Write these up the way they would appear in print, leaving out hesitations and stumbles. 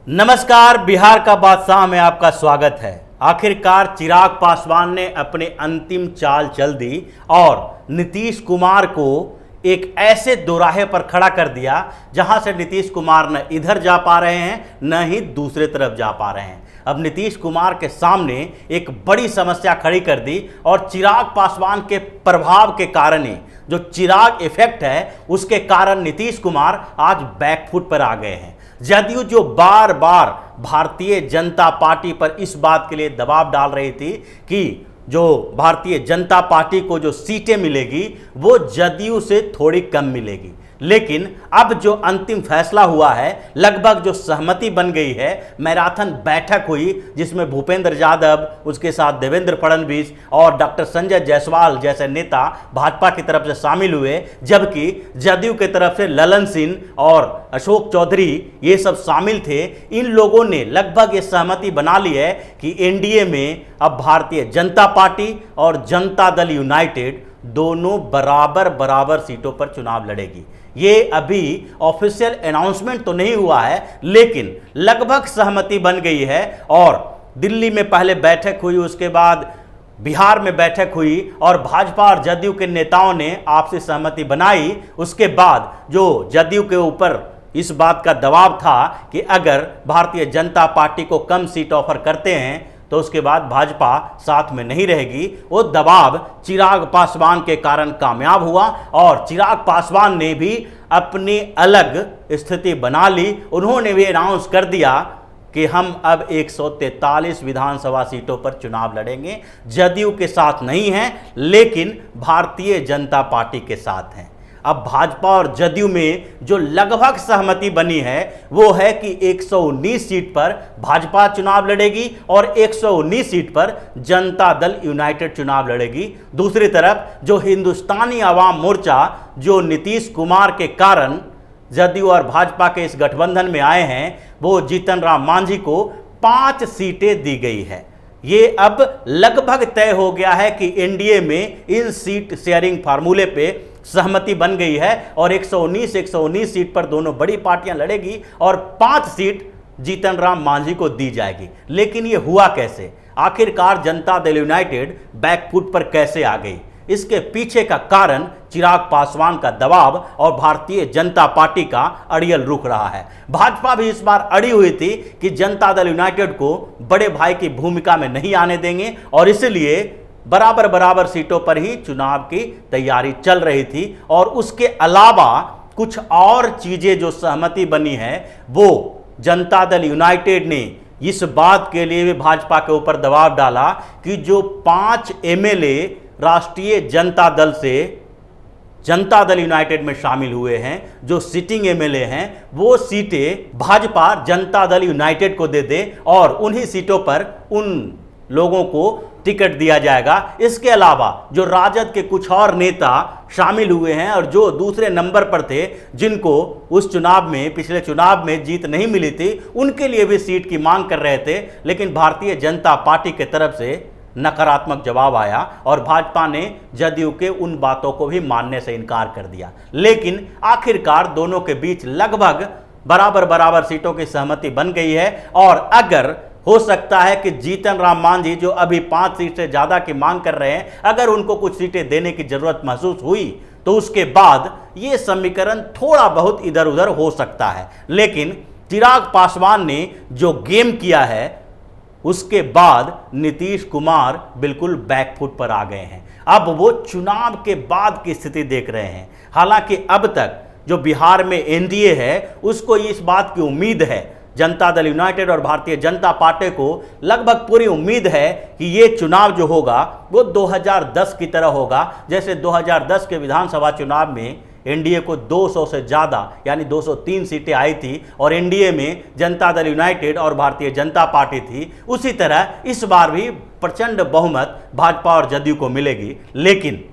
नमस्कार, बिहार का बादशाह में आपका स्वागत है। आखिरकार चिराग पासवान ने अपने अंतिम चाल चल दी और नीतीश कुमार को एक ऐसे दोराहे पर खड़ा कर दिया जहां से नीतीश कुमार न इधर जा पा रहे हैं न ही दूसरे तरफ जा पा रहे हैं। अब नीतीश कुमार के सामने एक बड़ी समस्या खड़ी कर दी और चिराग पासवान के प्रभाव के कारण ही, जो चिराग इफेक्ट है, उसके कारण नीतीश कुमार आज बैकफुट पर आ गए हैं। जदयू जो बार बार भारतीय जनता पार्टी पर इस बात के लिए दबाव डाल रही थी कि जो भारतीय जनता पार्टी को जो सीटें मिलेगी वो जदयू से थोड़ी कम मिलेगी, लेकिन अब जो अंतिम फैसला हुआ है, लगभग जो सहमति बन गई है, मैराथन बैठक हुई जिसमें भूपेंद्र यादव, उसके साथ देवेंद्र फडणवीस और डॉक्टर संजय जायसवाल जैसे नेता भाजपा की तरफ से शामिल हुए, जबकि जदयू की तरफ से ललन सिंह और अशोक चौधरी ये सब शामिल थे। इन लोगों ने लगभग ये सहमति बना ली है कि एनडीए में अब भारतीय जनता पार्टी और जनता दल यूनाइटेड दोनों बराबर बराबर सीटों पर चुनाव लड़ेगी। ये अभी ऑफिशियल अनाउंसमेंट तो नहीं हुआ है, लेकिन लगभग सहमति बन गई है। और दिल्ली में पहले बैठक हुई, उसके बाद बिहार में बैठक हुई और भाजपा और जदयू के नेताओं ने आपसी सहमति बनाई। उसके बाद जो जदयू के ऊपर इस बात का दबाव था कि अगर भारतीय जनता पार्टी को कम सीट ऑफर करते हैं तो उसके बाद भाजपा साथ में नहीं रहेगी, वो दबाव चिराग पासवान के कारण कामयाब हुआ और चिराग पासवान ने भी अपनी अलग स्थिति बना ली। उन्होंने भी अनाउंस कर दिया कि हम अब 143 विधानसभा सीटों पर चुनाव लड़ेंगे। जदयू के साथ नहीं हैं, लेकिन भारतीय जनता पार्टी के साथ हैं। अब भाजपा और जदयू में जो लगभग सहमति बनी है वो है कि 119 सीट पर भाजपा चुनाव लड़ेगी और 119 सीट पर जनता दल यूनाइटेड चुनाव लड़ेगी। दूसरी तरफ जो हिंदुस्तानी आवाम मोर्चा, जो नीतीश कुमार के कारण जदयू और भाजपा के इस गठबंधन में आए हैं, वो जीतन राम मांझी को 5 सीटें दी गई है। ये अब लगभग तय हो गया है कि एनडीए में इन सीट शेयरिंग फार्मूले पे सहमति बन गई है और 119 सीट पर दोनों बड़ी पार्टियां लड़ेगी और 5 सीट जीतन राम मांझी को दी जाएगी। लेकिन ये हुआ कैसे? आखिरकार जनता दल यूनाइटेड बैकफुट पर कैसे आ गई? इसके पीछे का कारण चिराग पासवान का दबाव और भारतीय जनता पार्टी का अड़ियल रुख रहा है। भाजपा भी इस बार अड़ी हुई थी कि जनता दल यूनाइटेड को बड़े भाई की भूमिका में नहीं आने देंगे और इसलिए बराबर बराबर सीटों पर ही चुनाव की तैयारी चल रही थी। और उसके अलावा कुछ और चीजें जो सहमति बनी है, वो जनता दल यूनाइटेड ने इस बात के लिए भी भाजपा के ऊपर दबाव डाला कि जो 5 एमएलए राष्ट्रीय जनता दल से जनता दल यूनाइटेड में शामिल हुए हैं, जो सिटिंग एमएलए हैं, वो सीटें भाजपा जनता दल यूनाइटेड को दे दे और उन्हीं सीटों पर उन लोगों को टिकट दिया जाएगा। इसके अलावा जो राजद के कुछ और नेता शामिल हुए हैं और जो दूसरे नंबर पर थे, जिनको उस चुनाव में, पिछले चुनाव में जीत नहीं मिली थी, उनके लिए भी सीट की मांग कर रहे थे, लेकिन भारतीय जनता पार्टी की तरफ से नकारात्मक जवाब आया और भाजपा ने जदयू के उन बातों को भी मानने से इनकार कर दिया। लेकिन आखिरकार दोनों के बीच लगभग बराबर बराबर सीटों की सहमति बन गई है और अगर हो सकता है कि जीतन राम मांझी, जो अभी 5 सीट से ज्यादा की मांग कर रहे हैं, अगर उनको कुछ सीटें देने की जरूरत महसूस हुई तो उसके बाद ये समीकरण थोड़ा बहुत इधर उधर हो सकता है। लेकिन चिराग पासवान ने जो गेम किया है, उसके बाद नीतीश कुमार बिल्कुल बैकफुट पर आ गए हैं। अब वो चुनाव के बाद की स्थिति देख रहे हैं। हालांकि अब तक जो बिहार में एनडीए है, उसको इस बात की उम्मीद है, जनता दल यूनाइटेड और भारतीय जनता पार्टी को लगभग पूरी उम्मीद है कि ये चुनाव जो होगा वो 2010 की तरह होगा। जैसे 2010 के विधानसभा चुनाव में एनडीए को 200 से ज़्यादा यानी 203 सीटें आई थी और एनडीए में जनता दल यूनाइटेड और भारतीय जनता पार्टी थी, उसी तरह इस बार भी प्रचंड बहुमत भाजपा और जदयू को मिलेगी। लेकिन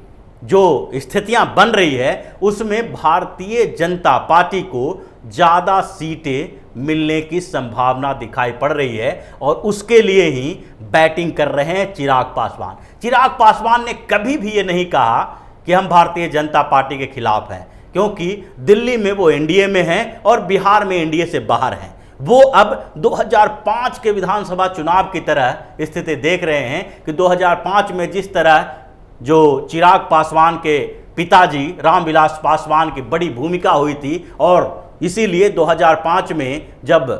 जो स्थितियां बन रही है, उसमें भारतीय जनता पार्टी को ज़्यादा सीटें मिलने की संभावना दिखाई पड़ रही है और उसके लिए ही बैटिंग कर रहे हैं चिराग पासवान। चिराग पासवान ने कभी भी ये नहीं कहा कि हम भारतीय जनता पार्टी के खिलाफ हैं, क्योंकि दिल्ली में वो एनडीए में हैं और बिहार में एनडीए से बाहर हैं। वो अब 2005 के विधानसभा चुनाव की तरह स्थिति देख रहे हैं कि 2005 में जिस तरह जो चिराग पासवान के पिताजी रामविलास पासवान की बड़ी भूमिका हुई थी और इसीलिए 2005 में जब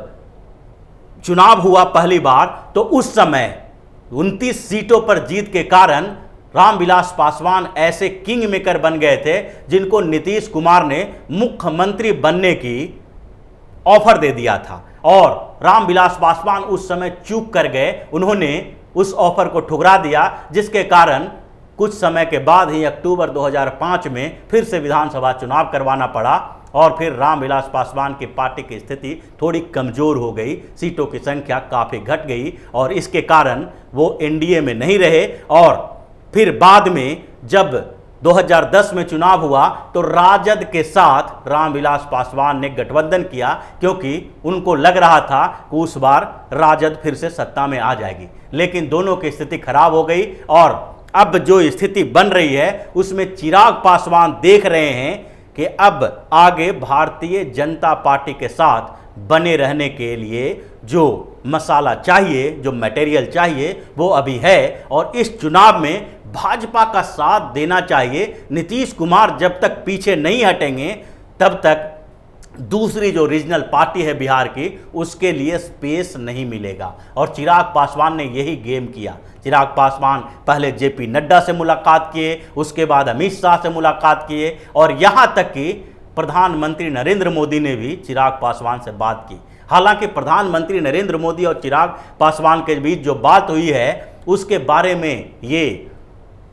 चुनाव हुआ पहली बार तो उस समय 29 सीटों पर जीत के कारण रामविलास पासवान ऐसे किंग मेकर बन गए थे जिनको नीतीश कुमार ने मुख्यमंत्री बनने की ऑफर दे दिया था और रामविलास पासवान उस समय चूक कर गए। उन्होंने उस ऑफर को ठुकरा दिया जिसके कारण कुछ समय के बाद ही अक्टूबर 2005 में फिर से विधानसभा चुनाव करवाना पड़ा और फिर रामविलास पासवान की पार्टी की स्थिति थोड़ी कमज़ोर हो गई, सीटों की संख्या काफ़ी घट गई और इसके कारण वो एनडीए में नहीं रहे। और फिर बाद में जब 2010 में चुनाव हुआ तो राजद के साथ रामविलास पासवान ने गठबंधन किया क्योंकि उनको लग रहा था कि उस बार राजद फिर से सत्ता में आ जाएगी, लेकिन दोनों की स्थिति खराब हो गई और अब जो स्थिति बन रही है उसमें चिराग पासवान देख रहे हैं कि अब आगे भारतीय जनता पार्टी के साथ बने रहने के लिए जो मसाला चाहिए, जो मटेरियल चाहिए वो अभी है और इस चुनाव में भाजपा का साथ देना चाहिए। नीतीश कुमार जब तक पीछे नहीं हटेंगे तब तक दूसरी जो रीजनल पार्टी है बिहार की उसके लिए स्पेस नहीं मिलेगा और चिराग पासवान ने यही गेम किया। चिराग पासवान पहले जेपी नड्डा से मुलाकात किए, उसके बाद अमित शाह से मुलाकात किए और यहाँ तक कि प्रधानमंत्री नरेंद्र मोदी ने भी चिराग पासवान से बात की। हालांकि प्रधानमंत्री नरेंद्र मोदी और चिराग पासवान के बीच जो बात हुई है उसके बारे में ये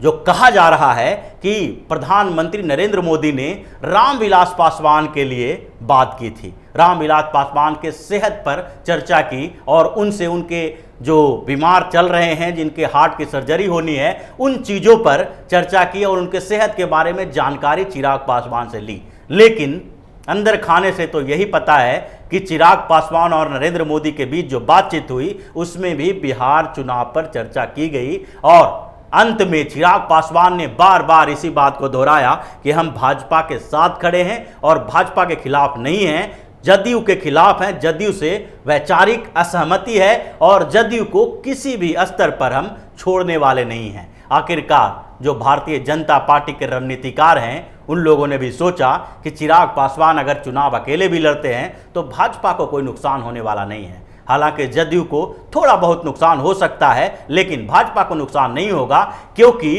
जो कहा जा रहा है कि प्रधानमंत्री नरेंद्र मोदी ने रामविलास पासवान के लिए बात की थी, रामविलास पासवान के सेहत पर चर्चा की और उनसे उनके जो बीमार चल रहे हैं, जिनके हार्ट की सर्जरी होनी है, उन चीज़ों पर चर्चा की और उनके सेहत के बारे में जानकारी चिराग पासवान से ली। लेकिन अंदर खाने से तो यही पता है कि चिराग पासवान और नरेंद्र मोदी के बीच जो बातचीत हुई उसमें भी बिहार चुनाव पर चर्चा की गई और अंत में चिराग पासवान ने बार बार इसी बात को दोहराया कि हम भाजपा के साथ खड़े हैं और भाजपा के खिलाफ नहीं हैं, जदयू के खिलाफ हैं, जदयू से वैचारिक असहमति है और जदयू को किसी भी स्तर पर हम छोड़ने वाले नहीं हैं। आखिरकार जो भारतीय जनता पार्टी के रणनीतिकार हैं उन लोगों ने भी सोचा कि चिराग पासवान अगर चुनाव अकेले भी लड़ते हैं तो भाजपा को कोई नुकसान होने वाला नहीं है। हालांकि जदयू को थोड़ा बहुत नुकसान हो सकता है लेकिन भाजपा को नुकसान नहीं होगा क्योंकि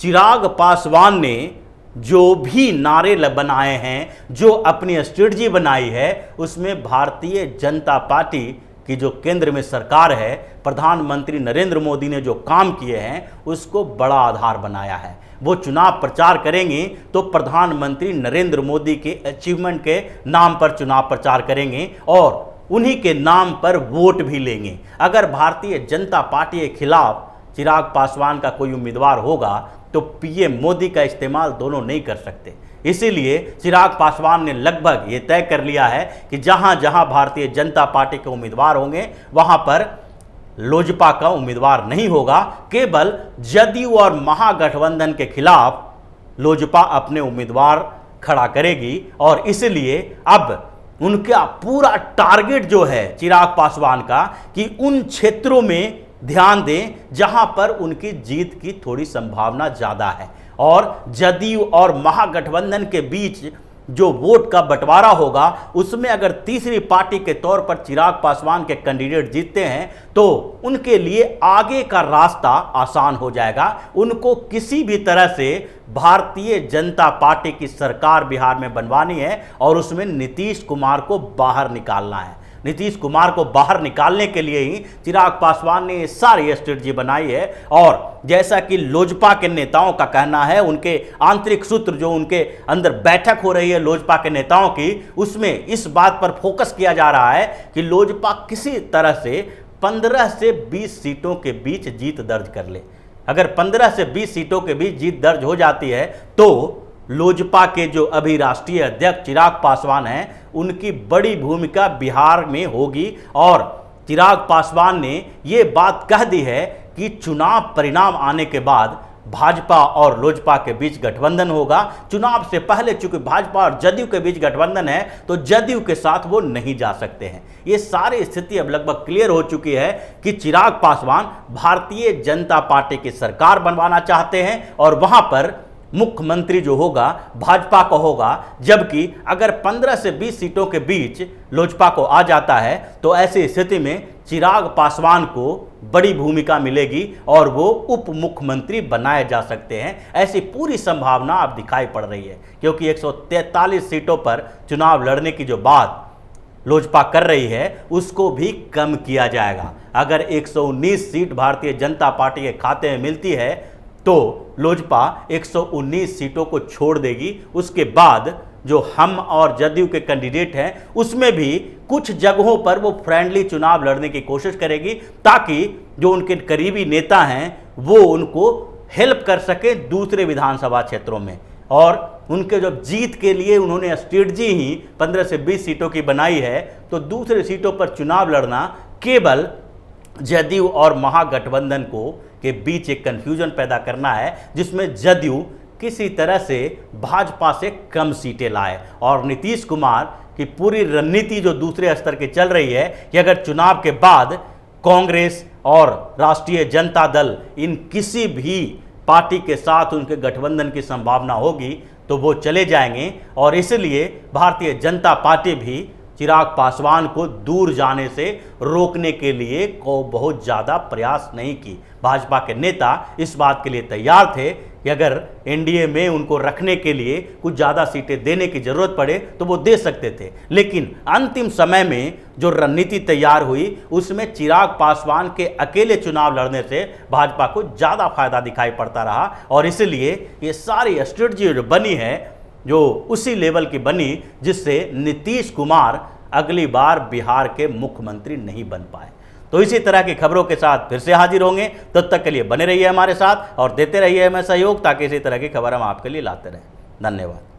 चिराग पासवान ने जो भी नारे बनाए हैं, जो अपनी स्ट्रेटजी बनाई है, उसमें भारतीय जनता पार्टी की जो केंद्र में सरकार है, प्रधानमंत्री नरेंद्र मोदी ने जो काम किए हैं उसको बड़ा आधार बनाया है। वो चुनाव प्रचार करेंगे तो प्रधानमंत्री नरेंद्र मोदी के अचीवमेंट के नाम पर चुनाव प्रचार करेंगे और उन्हीं के नाम पर वोट भी लेंगे। अगर भारतीय जनता पार्टी के खिलाफ चिराग पासवान का कोई उम्मीदवार होगा तो पीएम मोदी का इस्तेमाल दोनों नहीं कर सकते। इसीलिए चिराग पासवान ने लगभग ये तय कर लिया है कि जहां जहां भारतीय जनता पार्टी के उम्मीदवार होंगे वहां पर लोजपा का उम्मीदवार नहीं होगा। केवल जदयू और महागठबंधन के खिलाफ लोजपा अपने उम्मीदवार खड़ा करेगी और इसलिए अब उनका पूरा टारगेट जो है चिराग पासवान का कि उन क्षेत्रों में ध्यान दें जहां पर उनकी जीत की थोड़ी संभावना ज़्यादा है और जदयू और महागठबंधन के बीच जो वोट का बंटवारा होगा उसमें अगर तीसरी पार्टी के तौर पर चिराग पासवान के कैंडिडेट जीतते हैं तो उनके लिए आगे का रास्ता आसान हो जाएगा। उनको किसी भी तरह से भारतीय जनता पार्टी की सरकार बिहार में बनवानी है और उसमें नीतीश कुमार को बाहर निकालना है। नीतीश कुमार को बाहर निकालने के लिए ही चिराग पासवान ने ये सारी स्ट्रेटजी बनाई है और जैसा कि लोजपा के नेताओं का कहना है, उनके आंतरिक सूत्र जो उनके अंदर बैठक हो रही है लोजपा के नेताओं की, उसमें इस बात पर फोकस किया जा रहा है कि लोजपा किसी तरह से 15 से 20 सीटों के बीच जीत दर्ज कर ले। अगर 15 से 20 सीटों के बीच जीत दर्ज हो जाती है तो लोजपा के जो अभी राष्ट्रीय अध्यक्ष चिराग पासवान हैं उनकी बड़ी भूमिका बिहार में होगी और चिराग पासवान ने ये बात कह दी है कि चुनाव परिणाम आने के बाद भाजपा और लोजपा के बीच गठबंधन होगा। चुनाव से पहले चूंकि भाजपा और जदयू के बीच गठबंधन है तो जदयू के साथ वो नहीं जा सकते हैं। ये सारी स्थिति अब लगभग क्लियर हो चुकी है कि चिराग पासवान भारतीय जनता पार्टी की सरकार बनवाना चाहते हैं और वहां पर मुख्यमंत्री जो होगा भाजपा का होगा, जबकि अगर 15 से 20 सीटों के बीच लोजपा को आ जाता है तो ऐसी स्थिति में चिराग पासवान को बड़ी भूमिका मिलेगी और वो उप मुख्यमंत्री बनाए जा सकते हैं। ऐसी पूरी संभावना अब दिखाई पड़ रही है, क्योंकि 143 सीटों पर चुनाव लड़ने की जो बात लोजपा कर रही है उसको भी कम किया जाएगा। अगर 119 सीट भारतीय जनता पार्टी के खाते में मिलती है तो लोजपा 119 सीटों को छोड़ देगी। उसके बाद जो हम और जदयू के कैंडिडेट हैं उसमें भी कुछ जगहों पर वो फ्रेंडली चुनाव लड़ने की कोशिश करेगी, ताकि जो उनके करीबी नेता हैं वो उनको हेल्प कर सके दूसरे विधानसभा क्षेत्रों में। और उनके जब जीत के लिए उन्होंने स्ट्रेटजी ही 15 से 20 सीटों की बनाई है, तो दूसरे सीटों पर चुनाव लड़ना केवल जदयू और महागठबंधन को के बीच एक कंफ्यूजन पैदा करना है, जिसमें जदयू किसी तरह से भाजपा से कम सीटें लाए। और नीतीश कुमार की पूरी रणनीति जो दूसरे स्तर की चल रही है कि अगर चुनाव के बाद कांग्रेस और राष्ट्रीय जनता दल इन किसी भी पार्टी के साथ उनके गठबंधन की संभावना होगी तो वो चले जाएंगे। और इसलिए भारतीय जनता पार्टी भी चिराग पासवान को दूर जाने से रोकने के लिए को बहुत ज़्यादा प्रयास नहीं की। भाजपा के नेता इस बात के लिए तैयार थे कि अगर एनडीए में उनको रखने के लिए कुछ ज़्यादा सीटें देने की जरूरत पड़े तो वो दे सकते थे, लेकिन अंतिम समय में जो रणनीति तैयार हुई उसमें चिराग पासवान के अकेले चुनाव लड़ने से भाजपा को ज़्यादा फायदा दिखाई पड़ता रहा। और इसलिए ये सारी स्ट्रेटजी जो बनी है जो उसी लेवल की बनी जिससे नीतीश कुमार अगली बार बिहार के मुख्यमंत्री नहीं बन पाए। तो इसी तरह की खबरों के साथ फिर से हाजिर होंगे, तब तक के लिए बने रहिए हमारे साथ और देते रहिए हमें सहयोग, ताकि इसी तरह की खबर हम आपके लिए लाते रहें। धन्यवाद।